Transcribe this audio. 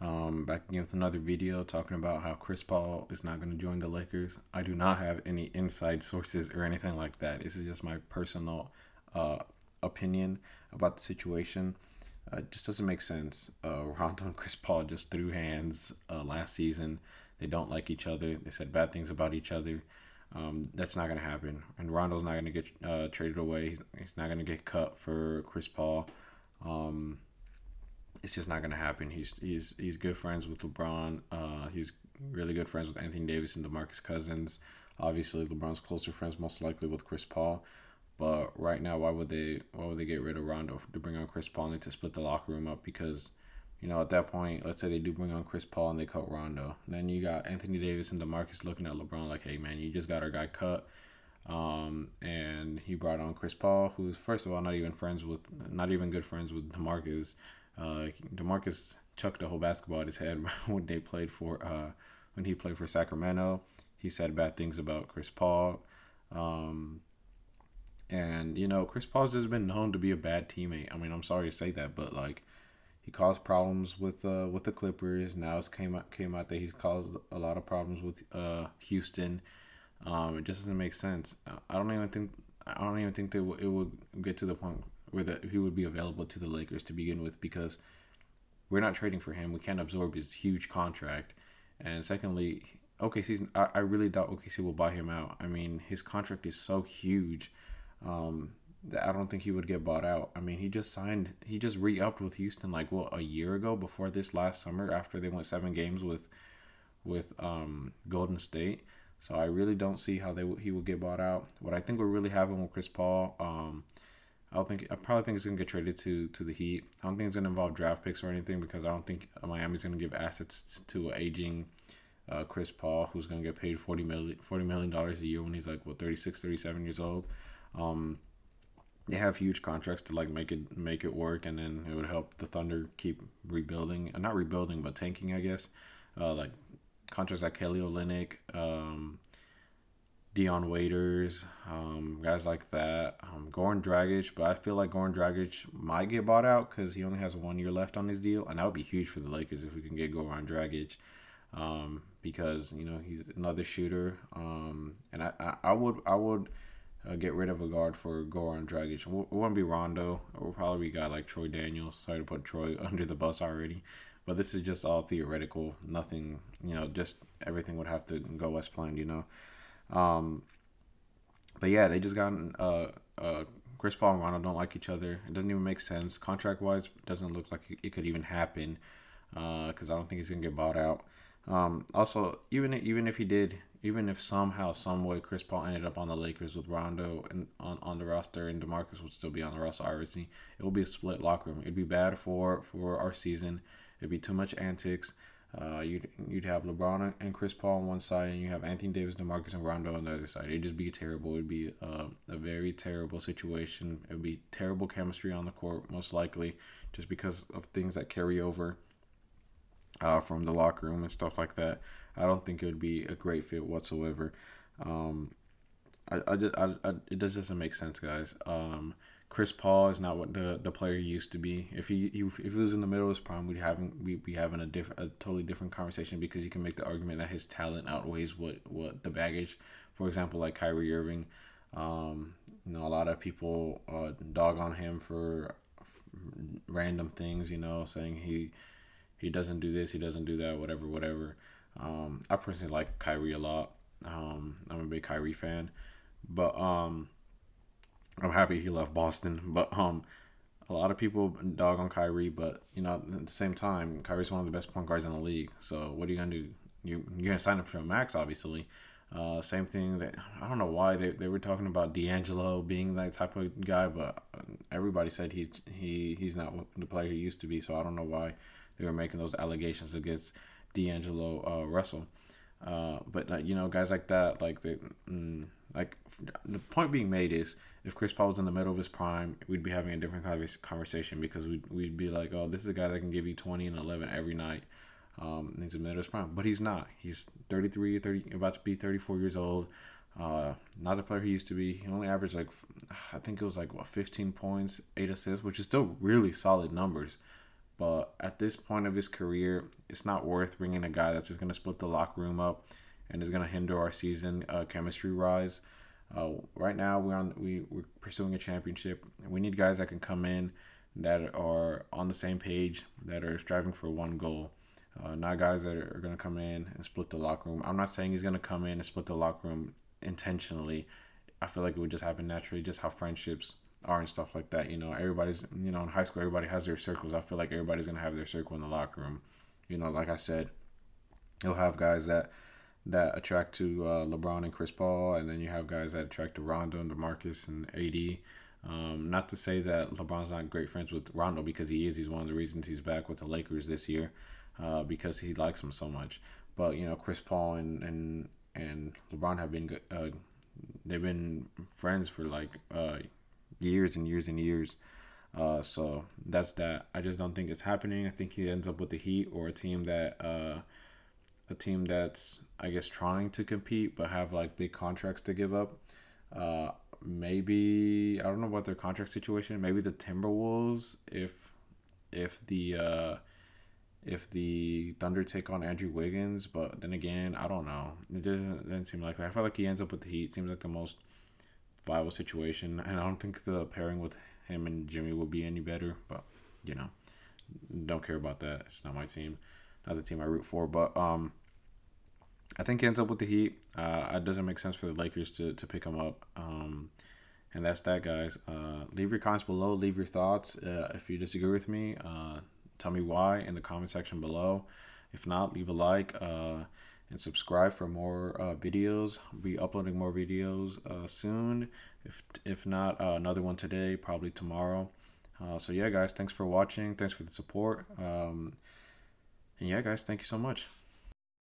Back again with another video talking about how Chris Paul is not going to join the Lakers. I do not have any inside sources or anything like that. This is just my personal uh, opinion about the situation. It just doesn't make sense. Rondo and Chris Paul just threw hands last season. They don't like each other. They said bad things about each other. That's not going to happen. And Rondo's not going to get traded away. He's not going to get cut for Chris Paul. Um, it's just not going to happen. He's good friends with LeBron. He's really good friends with Anthony Davis and DeMarcus Cousins. Obviously, LeBron's closer friends most likely with Chris Paul. But right now, why would they get rid of Rondo to bring on Chris Paul and to split the locker room up? Because at that point, let's say they do bring on Chris Paul and they cut Rondo. And then you got Anthony Davis and DeMarcus looking at LeBron like, hey man, you just got our guy cut. And he brought on Chris Paul, who's first of all not even good friends with DeMarcus. DeMarcus chucked a whole basketball at his head when he played for Sacramento. He said bad things about Chris Paul. Um, and Chris Paul's just been known to be a bad teammate. I mean, I'm sorry to say that, but like he caused problems with the Clippers. Now it's came out that he's caused a lot of problems with Houston. It just doesn't make sense. I don't even think that it would get to the point where that he would be available to the Lakers to begin with, because we're not trading for him. We can't absorb his huge contract. And secondly, I really doubt OKC will buy him out. I mean, his contract is so huge that I don't think he would get bought out. I mean, he just re-upped with Houston like what, a year ago, before this last summer, after they went 7 games with Golden State. So I really don't see how he will get bought out. What I think will really happen with Chris Paul, I probably think it's gonna get traded to the Heat. I don't think it's gonna involve draft picks or anything, because I don't think Miami's gonna give assets to an aging Chris Paul, who's gonna get paid $40 million a year when he's like what, 36, 37 years old. Um, they have huge contracts to like make it work, and then it would help the Thunder keep rebuilding, not rebuilding but tanking, I guess. Like contracts like Kelly Olynyk, Dion Waiters, guys like that. Goran Dragic, but I feel like Goran Dragic might get bought out because he only has 1 year left on his deal, and that would be huge for the Lakers if we can get Goran Dragic, because he's another shooter, and I would get rid of a guard for Goran Dragic. It wouldn't be Rondo. It would probably be a guy like Troy Daniels. Sorry to put Troy under the bus already. But this is just all theoretical. Nothing, just everything would have to go as planned. Um, but yeah, they just gotten Chris Paul and Rondo don't like each other. It doesn't even make sense. Contract wise, it doesn't look like it could even happen, because I don't think he's gonna get bought out. Also, even if he did, even if somehow, some way, Chris Paul ended up on the Lakers with Rondo and on the roster, and DeMarcus would still be on the roster, obviously, it will be a split locker room. It'd be bad for our season. It'd be too much antics. You'd have LeBron and Chris Paul on one side, and you have Anthony Davis, DeMarcus, and Rondo on the other side. It'd just be terrible. It'd be a very terrible situation. It would be terrible chemistry on the court, most likely, just because of things that carry over from the locker room and stuff like that. I don't think it would be a great fit whatsoever. Um, it just doesn't make sense, guys. Chris Paul is not what the player he used to be. If he was in the middle of his prime, we'd be having a totally different conversation, because you can make the argument that his talent outweighs what the baggage. For example, like Kyrie Irving, a lot of people dog on him for random things, saying he doesn't do this, he doesn't do that, whatever. I personally like Kyrie a lot. I'm a big Kyrie fan, but I'm happy he left Boston. But a lot of people dog on Kyrie, but at the same time, Kyrie's one of the best point guards in the league. So what are you gonna do? You're gonna sign him for a max, obviously. Same thing that I don't know why they were talking about D'Angelo being that type of guy, but everybody said he's not the player he used to be. So I don't know why they were making those allegations against D'Angelo Russell. But guys like that, like the point being made is, if Chris Paul was in the middle of his prime, we'd be having a different conversation, because we'd be like, oh, this is a guy that can give you 20 and 11 every night. He's in the middle of his prime, but he's not. He's 33, 30, about to be 34 years old. Not the player he used to be. He only averaged I think it was 15 points, 8 assists, which is still really solid numbers. But at this point of his career, it's not worth bringing a guy that's just going to split the locker room up and is going to hinder our season chemistry rise. Right now, we're pursuing a championship. We need guys that can come in that are on the same page, that are striving for one goal. Not guys that are going to come in and split the locker room. I'm not saying he's going to come in and split the locker room intentionally. I feel like it would just happen naturally, just how friendships are and stuff like that. Everybody's, in high school, everybody has their circles. I feel like everybody's going to have their circle in the locker room. Like I said, you'll have guys that attract to LeBron and Chris Paul, and then you have guys that attract to Rondo and DeMarcus and AD. Not to say that LeBron's not great friends with Rondo, because he is. He's one of the reasons he's back with the Lakers this year, because he likes him so much. But Chris Paul and LeBron have been good. They've been friends for like years and years and years. So that's that. I just don't think it's happening. I think he ends up with the Heat, or a team that's, I guess, trying to compete but have like big contracts to give up. Maybe, I don't know about their contract situation. Maybe the Timberwolves, if the if the Thunder take on Andrew Wiggins. But then again, I don't know. It doesn't seem like that. I feel like he ends up with the Heat. Seems like the most viable situation, and I don't think the pairing with him and Jimmy will be any better. But don't care about that. It's not my team, not the team I root for. But I think he ends up with the Heat. It doesn't make sense for the Lakers to pick him up. And that's that, guys. Leave your comments below. Leave your thoughts. If you disagree with me, tell me why in the comment section below. If not, leave a like and subscribe for more videos. I'll be uploading more videos soon. If not, another one today, probably tomorrow. So yeah, guys, thanks for watching. Thanks for the support. And yeah, guys, thank you so much.